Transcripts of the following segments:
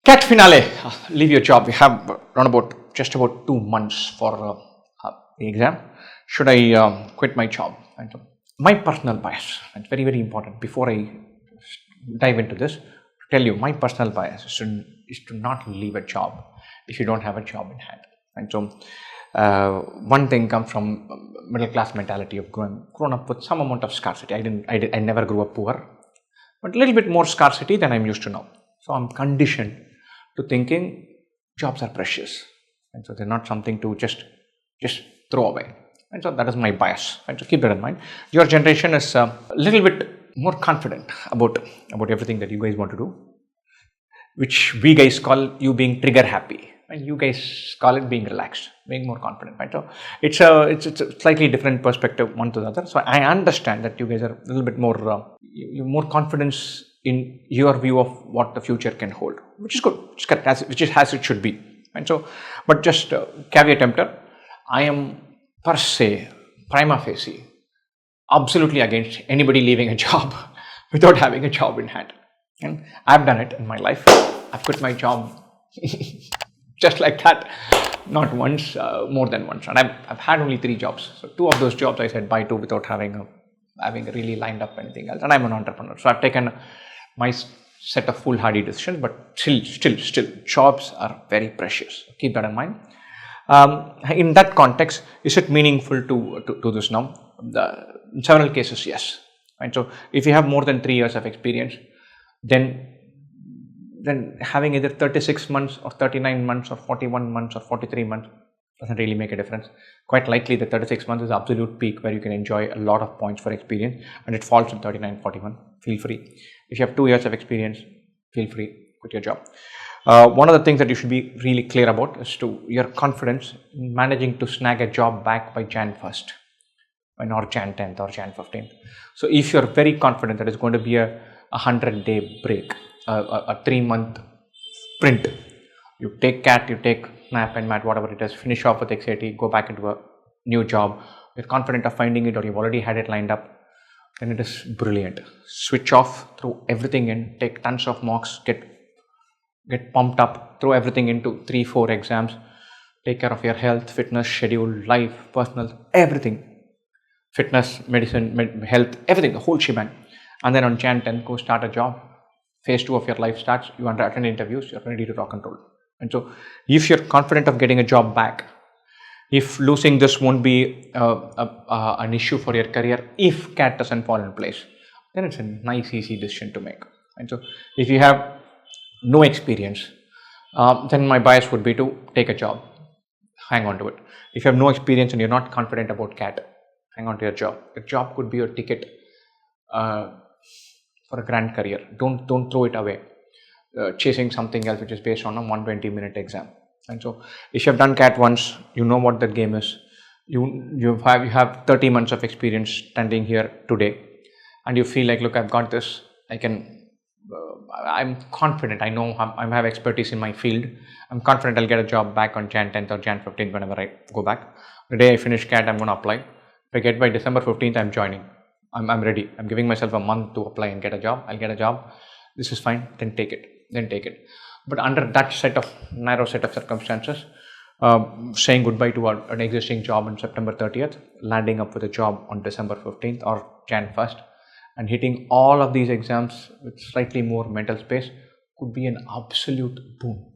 Cat finale. Leave your job. We have around about just about 2 months for the exam. Should I quit my job? And my personal bias. It's very, very important. Before I dive into this, to tell you, my personal bias is to not leave a job if you don't have a job in hand. And so, one thing comes from middle class mentality of grown up with some amount of scarcity. I never grew up poor, but a little bit more scarcity than I'm used to now. So I'm conditioned to thinking jobs are precious, and so they're not something to just throw away. And so that is my bias. And so keep that in mind. Your generation is a little bit more confident about everything that you guys want to do, which we guys call you being trigger happy, and you guys call it being relaxed, being more confident. Right? So it's a slightly different perspective one to the other. So I understand that you guys are a little bit more you more confidence in your view of what the future can hold, which is good, it's correct, which is as it should be. And so, but just caveat emptor, I am per se, prima facie, absolutely against anybody leaving a job without having a job in hand. And I've done it in my life. I've quit my job just like that, not once, more than once. And I've had only 3 jobs. So 2 of those jobs I said bye to without having really lined up anything else. And I'm an entrepreneur. So I've taken my set of foolhardy decisions, but still, jobs are very precious. Keep that in mind. In that context, is it meaningful to this now? In several cases, yes. Right. So if you have more than 3 years of experience, then having either 36 months or 39 months or 41 months or 43 months doesn't really make a difference. Quite likely the 36 months is absolute peak where you can enjoy a lot of points for experience, and it falls in 39, 41. Feel free. If you have 2 years of experience, feel free, quit your job. One of the things that you should be really clear about is to your confidence in managing to snag a job back by Jan 1st or Jan 10th or Jan 15th. So if you're very confident that it's going to be a 100-day break, a 3-month sprint, you take CAT, you take NAP and MAT, whatever it is, finish off with XAT, go back into a new job, you're confident of finding it or you've already had it lined up, then it is brilliant. Switch off, throw everything in, take tons of mocks, get pumped up, throw everything into 3-4 exams, take care of your health, fitness, schedule, life, personal, everything. Fitness, medicine, health, everything, the whole shebang. And then on Jan 10, go start a job. Phase 2 of your life starts, you attend interviews, you're ready to rock and roll. And so if you're confident of getting a job back, if losing this won't be an issue for your career, if CAT doesn't fall in place, then it's a nice, easy decision to make. And so if you have no experience, then my bias would be to take a job, hang on to it. If you have no experience and you're not confident about CAT, hang on to your job. Your job could be your ticket for a grand career. Don't throw it away, chasing something else which is based on a 120-minute exam. And so if you have done CAT once, you know what that game is. You have 30 months of experience standing here today, and you feel like, look, I've got this. I'm confident. I know I have expertise in my field. I'm confident I'll get a job back on Jan 10th or Jan 15th whenever I go back. The day I finish CAT, I'm going to apply. If I get by December 15th, I'm joining. I'm ready. I'm giving myself a month to apply and get a job. I'll get a job. This is fine. Then take it. But under that narrow set of circumstances, saying goodbye to an existing job on September 30th, landing up with a job on December 15th or Jan 1st, and hitting all of these exams with slightly more mental space could be an absolute boon.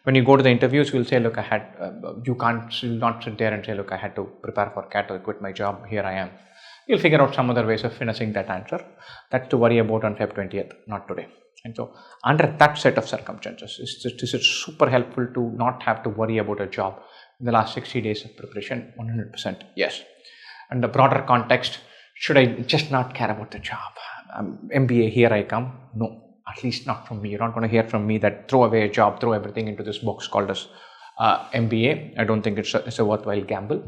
When you go to the interviews, you'll say, look, you'll not sit there and say, look, I had to prepare for CAT or quit my job. Here I am. You'll figure out some other ways of finishing that answer. That's to worry about on Feb 20th, not today. And so under that set of circumstances, it's super helpful to not have to worry about a job in the last 60 days of preparation. 100% yes. And the broader context, should I just not care about the job? MBA, here I come. No, at least not from me. You're not going to hear from me that throw away a job, throw everything into this box called as MBA. I don't think it's a worthwhile gamble.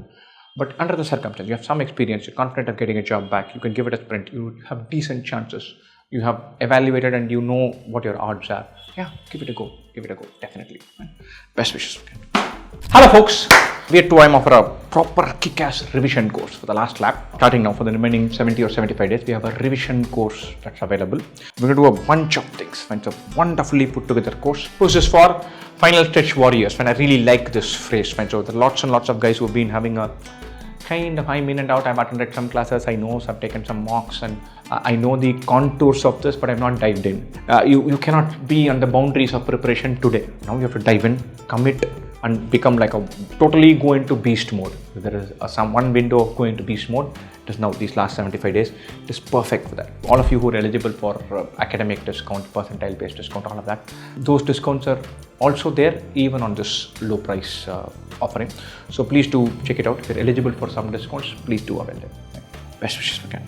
But under the circumstances, you have some experience, you're confident of getting a job back, you can give it a sprint, you have decent chances, you have evaluated and you know what your odds are. Yeah, give it a go, definitely. Best wishes. Hello folks, we at 2IIM offer a proper kick-ass revision course for the last lap. Starting now for the remaining 70 or 75 days, we have a revision course that's available. We're going to do a bunch of things. It's a wonderfully put together course. This is for final stretch warriors. And I really like this phrase. So there are lots and lots of guys who have been having a kind of, I'm in and out. I've attended some classes, I know, I've taken some mocks, and I know the contours of this, but I've not dived in. You cannot be on the boundaries of preparation today. Now you have to dive in, commit, and become like a totally go into beast mode. There is some one window of going to beast mode. It is now these last 75 days. It is perfect for that. All of you who are eligible for academic discount, percentile based discount, all of that, those discounts are also there even on this low price offering. So please do check it out. If you're eligible for some discounts, please do avail them. Best wishes again.